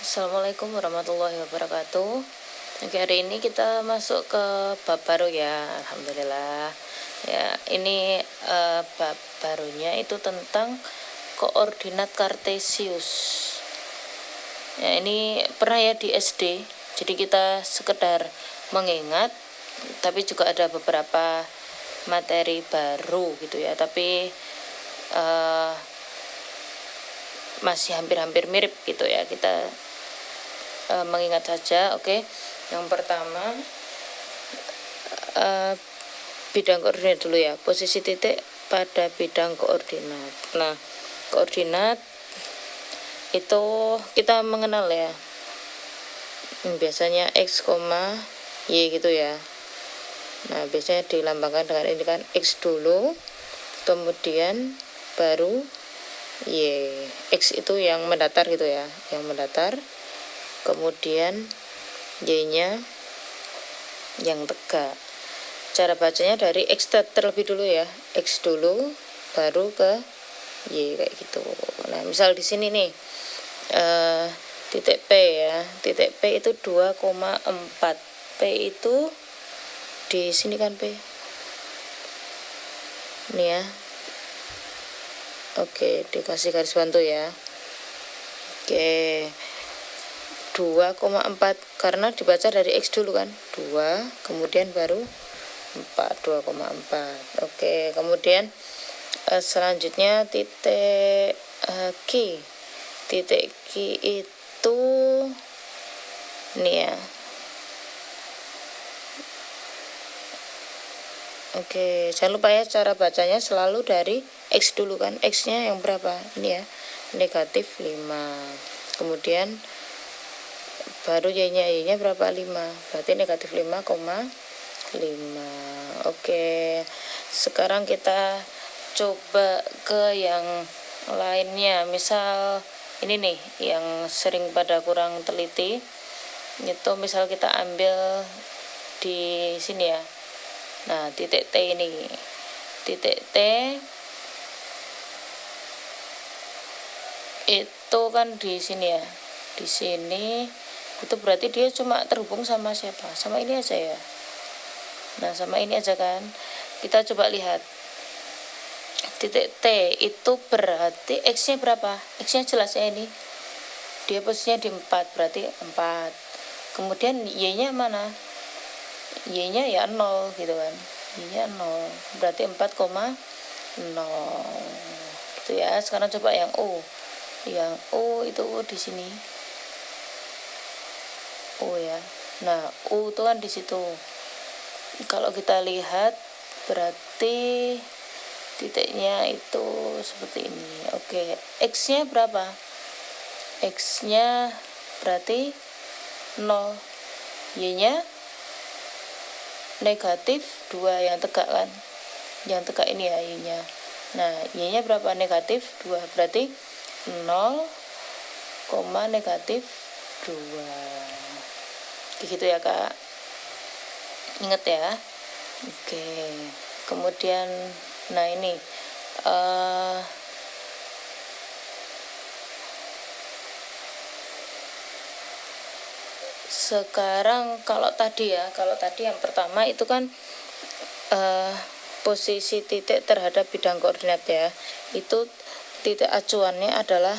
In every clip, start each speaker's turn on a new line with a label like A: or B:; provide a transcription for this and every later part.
A: Assalamualaikum warahmatullahi wabarakatuh. Oke, hari ini kita masuk ke bab baru ya, alhamdulillah. Ya, ini bab barunya itu tentang koordinat kartesius. Ya, ini pernah ya di SD. Jadi kita sekedar mengingat, tapi juga ada beberapa materi baru gitu ya. Tapi masih hampir-hampir mirip gitu ya. Kita mengingat saja. Oke. Yang pertama bidang koordinat dulu ya, posisi titik pada bidang koordinat. Nah, koordinat itu kita mengenal ya, biasanya x, y gitu ya. Nah, biasanya dilambangkan dengan ini kan, x dulu, kemudian baru y. X itu yang mendatar gitu ya, yang mendatar, kemudian y-nya yang tegak. Cara bacanya dari x terlebih dulu ya, x dulu baru ke y kayak gitu. Nah, misal di sini nih titik P ya, titik P itu 2,4. P itu di sini kan P. Nih ya. Oke, dikasih garis bantu ya. Oke. 2,4 karena dibaca dari x dulu kan, 2 kemudian baru 4, 2,4. Oke, kemudian selanjutnya titik Q. Titik Q itu nih ya. Oke, jangan lupa ya cara bacanya selalu dari x dulu kan. X-nya yang berapa? Ini ya, negatif 5. Kemudian baru y-nya berapa? 5. Berarti negatif 5,5. Oke, sekarang kita coba ke yang lainnya. Misal ini nih yang sering pada kurang teliti, itu misal kita ambil di sini ya. Nah, titik T ini, titik T itu kan di sini ya, di sini itu berarti dia cuma terhubung sama siapa? Sama ini aja ya. Nah, sama ini aja kan. Kita coba lihat titik T itu berarti x-nya berapa? X-nya jelas ya, ini dia posisinya di 4, berarti 4. Kemudian y-nya mana? Y-nya ya 0 gitu kan, y-nya 0, berarti 4,0 gitu ya. Sekarang coba yang O. Yang O itu di sini O ya. Nah, U itu kan di situ. Kalau kita lihat berarti titiknya itu seperti ini. Oke, x-nya berapa? X-nya berarti 0, y-nya negatif 2 yang tegak kan. Yang tegak ini ya y-nya. Nah, y-nya berapa? Negatif 2, berarti 0, negatif 2. Gitu ya, Kak. Ingat ya. Oke. Kemudian nah ini sekarang kalau tadi yang pertama itu kan posisi titik terhadap bidang koordinat ya, itu titik acuannya adalah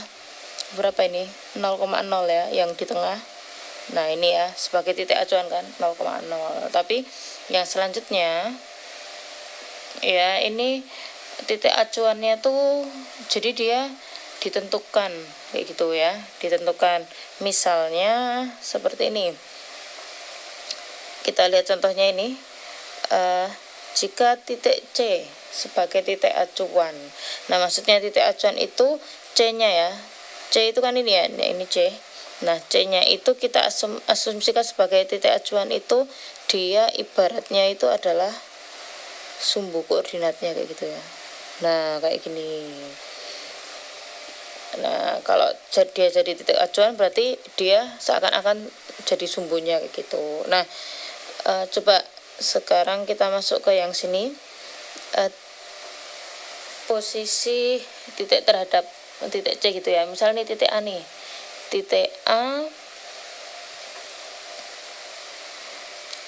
A: berapa ini? 0,0 ya, yang di tengah. Nah, ini ya sebagai titik acuan kan, 0,0. Tapi yang selanjutnya ya, ini titik acuannya tuh jadi dia ditentukan kayak gitu ya, ditentukan. Misalnya seperti ini, kita lihat contohnya ini. Jika titik C sebagai titik acuan, nah maksudnya titik acuan itu C-nya ya, C itu kan ini ya, ini C. Nah, C-nya itu kita asumsikan sebagai titik acuan, itu dia ibaratnya itu adalah sumbu koordinatnya kayak gitu ya. Nah, kayak gini. Nah, kalau dia jadi titik acuan berarti dia seakan-akan jadi sumbunya kayak gitu. Nah, coba sekarang kita masuk ke yang sini, posisi titik terhadap titik C gitu ya. Misalnya ini titik A nih, titik A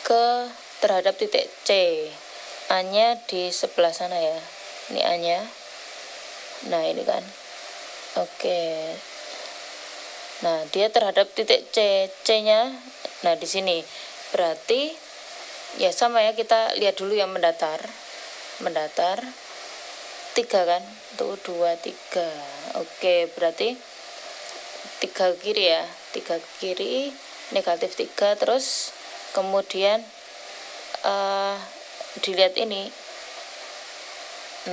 A: ke terhadap titik C. A-nya di sebelah sana ya. Ini A-nya. Nah, ini kan. Oke. Nah, dia terhadap titik C. C-nya nah di sini. Berarti ya sama ya, kita lihat dulu yang mendatar. Mendatar 3 kan? Tuh 2 3. Oke, berarti 3 ke kiri ya. 3 ke kiri, negatif 3, terus kemudian dilihat ini.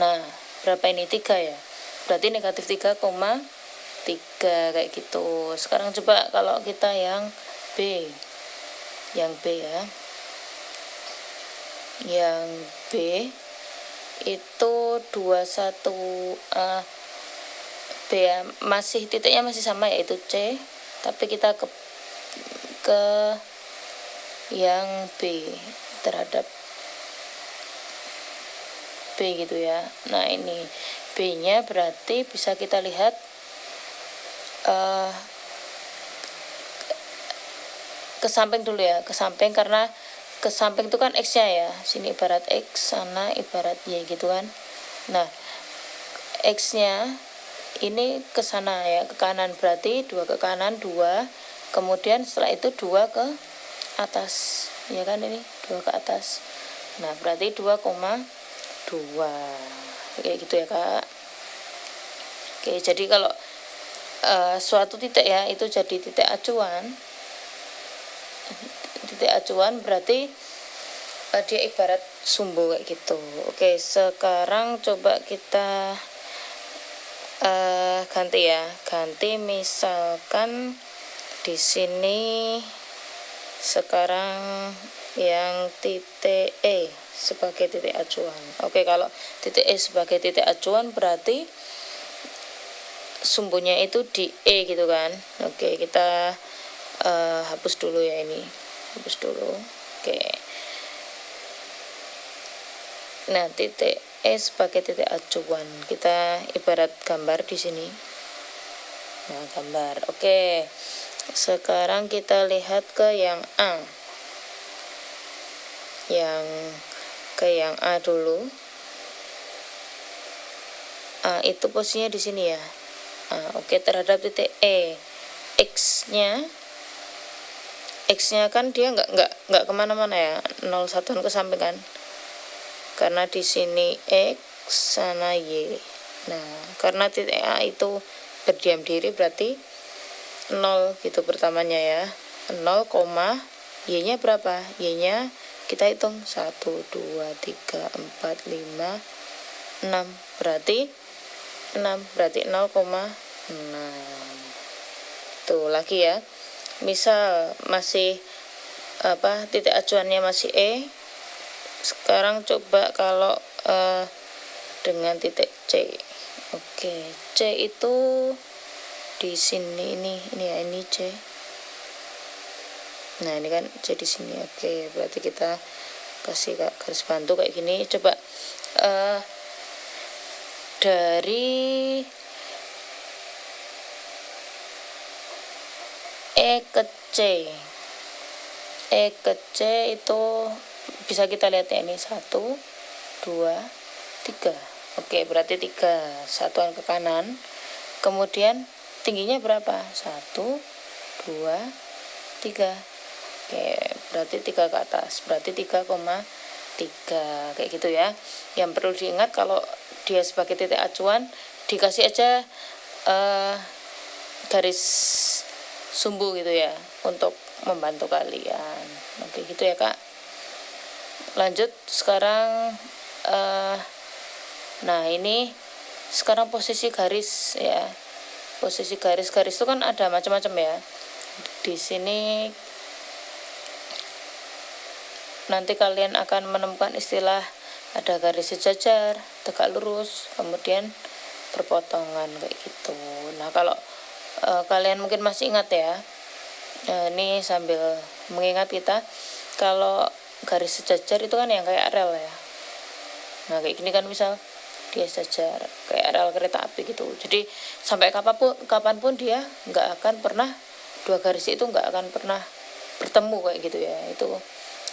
A: Nah, berapa ini? 3 ya. Berarti negatif 3,3 kayak gitu. Sekarang coba kalau kita yang B. Yang B ya. Yang B itu 21 B ya, masih titiknya masih sama yaitu C, tapi kita ke yang B terhadap B gitu ya. Nah, ini B-nya berarti bisa kita lihat ke samping dulu ya, ke samping, karena ke samping itu kan X-nya ya. Sini ibarat X, sana ibarat Y gitu kan. Nah, X-nya ini ke sana ya, ke kanan, berarti 2 ke kanan, 2. Kemudian setelah itu 2 ke atas. Ya kan, ini 2 ke atas. Nah, berarti 2,2. Kayak gitu ya, Kak. Oke, jadi kalau suatu titik ya, itu jadi titik acuan. Titik acuan berarti dia ibarat sumbu kayak gitu. Oke, sekarang coba kita ganti ya. Ganti misalkan di sini sekarang yang titik E sebagai titik acuan. Oke, kalau titik E sebagai titik acuan berarti sumbunya itu di E gitu kan. Oke, kita hapus dulu ya ini. Hapus dulu. Oke. Nah, titik E sebagai titik acuan. Kita ibarat gambar di sini. Nah, gambar. Oke. Sekarang kita lihat ke yang A. Yang A dulu. A itu posisinya di sini ya. Oke, terhadap titik E. X-nya kan dia nggak kemana-mana ya, 0,1 ke samping kan, karena di sini X, sana Y. Nah, karena titik A itu berdiam diri berarti 0 gitu pertamanya ya, 0, Y-nya berapa? Y-nya kita hitung 1, 2, 3, 4, 5, 6, berarti 0,6. Tuh lagi ya, misal masih titik acuannya masih E. Sekarang coba kalau dengan titik C. Oke, C itu di sini, ini C. Nah, ini kan C di sini. Oke, berarti kita kasih garis bantu kayak gini. Coba dari E ke C. E ke C itu bisa kita lihat ya, ini 1, 2, 3. Oke, berarti 3 satuan ke kanan. Kemudian tingginya berapa? 1, 2, 3. Oke, berarti 3 ke atas. Berarti 3,3 kayak gitu ya. Yang perlu diingat kalau dia sebagai titik acuan, dikasih aja garis sumbu gitu ya, untuk membantu kalian. Oke, gitu ya, Kak. Lanjut sekarang nah, ini sekarang posisi garis ya. Posisi garis itu kan ada macam-macam ya. Di sini nanti kalian akan menemukan istilah ada garis sejajar, tegak lurus, kemudian berpotongan kayak gitu. Nah, kalau kalian mungkin masih ingat ya, ini sambil mengingat kita, kalau garis sejajar itu kan yang kayak rel ya. Nah, kayak gini kan, misal dia sejajar kayak rel kereta api gitu. Jadi sampai kapanpun dia nggak akan pernah, dua garis itu nggak akan pernah bertemu kayak gitu ya, itu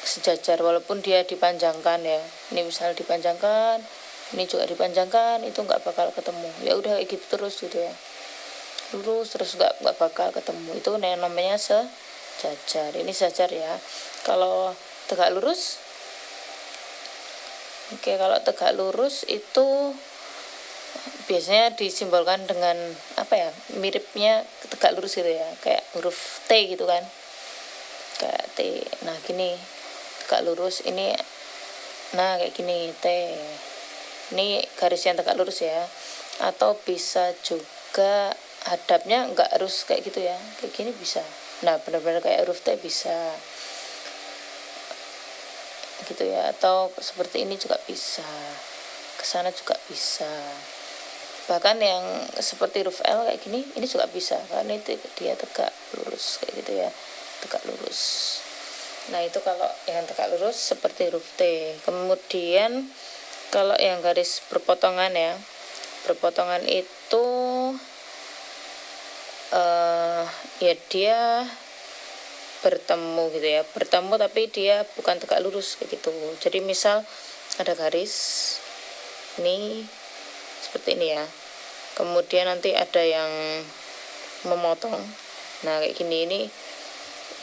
A: sejajar walaupun dia dipanjangkan ya. Ini misal dipanjangkan, ini juga dipanjangkan, itu nggak bakal ketemu. Ya udah kayak gitu terus gitu ya, lurus terus nggak bakal ketemu. Itu namanya sejajar. Ini sejajar ya. Kalau tegak lurus, oke, kalau tegak lurus itu biasanya disimbolkan dengan apa ya, miripnya tegak lurus gitu ya, kayak huruf T gitu kan, kayak T. Nah gini tegak lurus ini, nah kayak gini T, ini garis yang tegak lurus ya. Atau bisa juga hadapnya nggak harus kayak gitu ya, kayak gini bisa. Nah benar-benar kayak huruf T bisa gitu ya, atau seperti ini juga bisa, kesana juga bisa. Bahkan yang seperti huruf L kayak gini, ini juga bisa karena itu dia tegak lurus kayak gitu ya, tegak lurus. Nah itu kalau yang tegak lurus seperti huruf T. Kemudian kalau yang garis berpotongan ya, berpotongan itu ya dia bertemu gitu ya, bertemu tapi dia bukan tegak lurus kayak gitu. Jadi misal ada garis ini seperti ini ya, kemudian nanti ada yang memotong, nah kayak gini, ini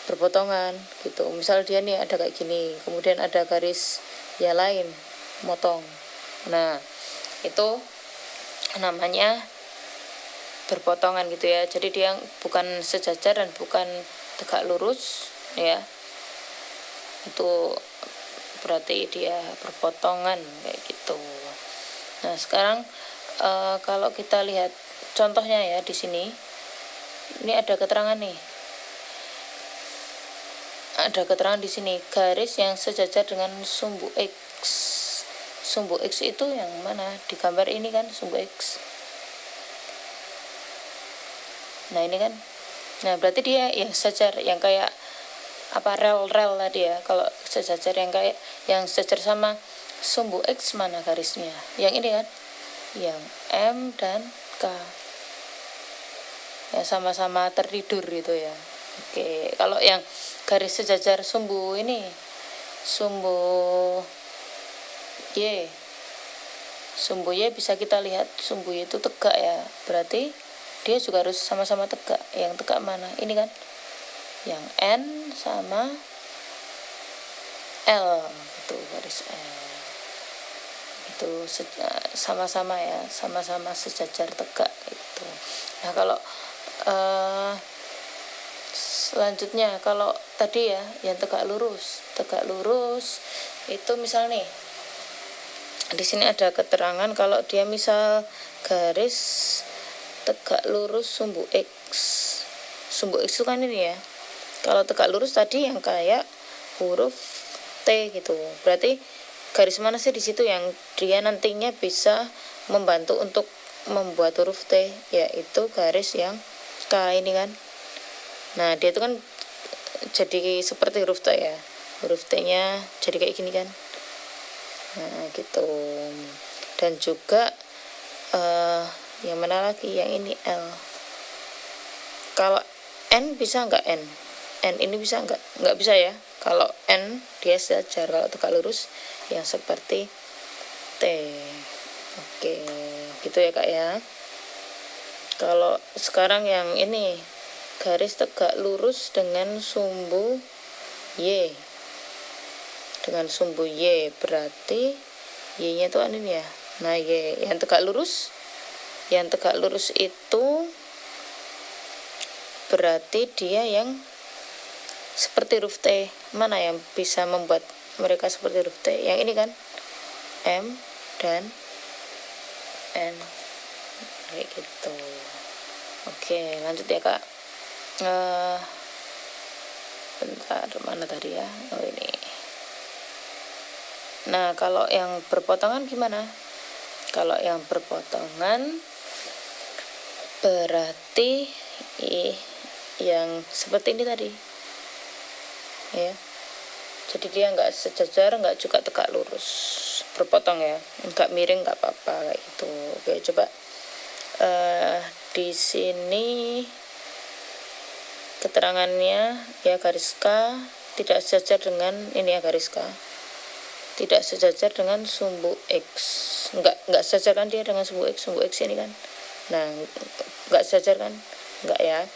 A: berpotongan gitu. Misal dia nih ada kayak gini, kemudian ada garis yang lain motong, nah itu namanya berpotongan gitu ya. Jadi dia bukan sejajar dan bukan tegak lurus ya, itu berarti dia berpotongan kayak gitu. Nah sekarang kalau kita lihat contohnya ya, di sini ini ada keterangan nih, ada keterangan di sini, garis yang sejajar dengan sumbu X. Sumbu X itu yang mana? Di gambar ini kan sumbu X. Nah ini kan, nah berarti dia yang sejajar, yang kayak apa, rel-rel tadi ya. Kalau sejajar yang kayak yang sejajar sama sumbu X mana garisnya? Yang ini kan, yang M dan K ya, sama-sama tertidur gitu ya. Oke, kalau yang garis sejajar sumbu ini, sumbu Y, sumbu Y bisa kita lihat sumbu Y itu tegak ya, berarti dia juga harus sama-sama tegak. Yang tegak mana? Ini kan, yang N sama L itu garis L itu sama-sama ya, sama-sama sejajar tegak gitu. Nah kalau selanjutnya, kalau tadi ya yang tegak lurus itu misal nih di sini ada keterangan kalau dia misal garis tegak lurus sumbu X. Sumbu X itu kan ini ya. Kalau tegak lurus tadi yang kayak huruf T gitu. Berarti garis mana sih di situ yang dia nantinya bisa membantu untuk membuat huruf T, yaitu garis yang K ini kan. Nah dia itu kan jadi seperti huruf T ya, huruf T-nya jadi kayak gini kan. Nah gitu. Dan juga yang mana lagi, yang ini L. Kalau N bisa nggak N? N ini bisa nggak bisa ya. Kalau N dia sejajar, kalau tegak lurus yang seperti T. Oke, gitu ya kak ya. Kalau sekarang yang ini garis tegak lurus dengan sumbu Y, dengan sumbu Y, berarti Y nya itu ini ya. Nah Y yang tegak lurus, itu berarti dia yang seperti huruf T. Mana yang bisa membuat mereka seperti huruf T? Yang ini kan, M dan N kayak gitu. Oke, lanjut ya kak. Bentar, mana tadi ya? Oh ini. Nah kalau yang berpotongan gimana? Kalau yang berpotongan berarti yang seperti ini tadi ya. jadi dia nggak sejajar, nggak juga tegak lurus, berpotong ya, nggak miring nggak apa-apa kayak gitu. Oke, coba di sini keterangannya ya, garis K tidak sejajar dengan ini ya, garis K tidak sejajar dengan sumbu X, nggak sejajar kan dia dengan sumbu X ini kan, nah nggak sejajar kan, nggak ya.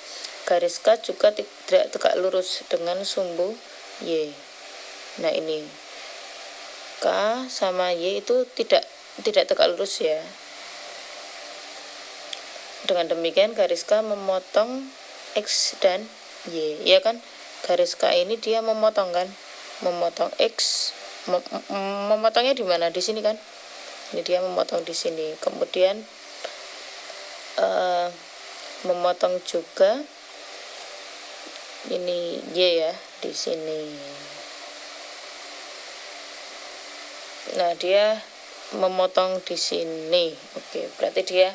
A: Garis K juga tidak tegak lurus dengan sumbu Y. Nah ini K sama Y itu tidak tegak lurus ya. Dengan demikian garis K memotong X dan Y, ya kan? Garis K ini dia memotong kan, memotong X, memotongnya di mana? Di sini kan? Ini dia memotong di sini. Kemudian memotong juga ini Y ya, di sini. Nah, dia memotong di sini. Oke, berarti dia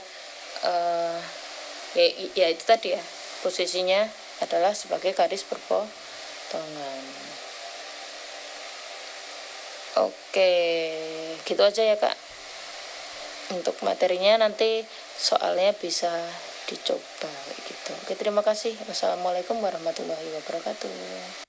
A: ya itu tadi ya, posisinya adalah sebagai garis perpotongan. Oke, gitu aja ya Kak. Untuk materinya nanti soalnya bisa dicoba gitu. Oke, terima kasih. Wassalamualaikum warahmatullahi wabarakatuh.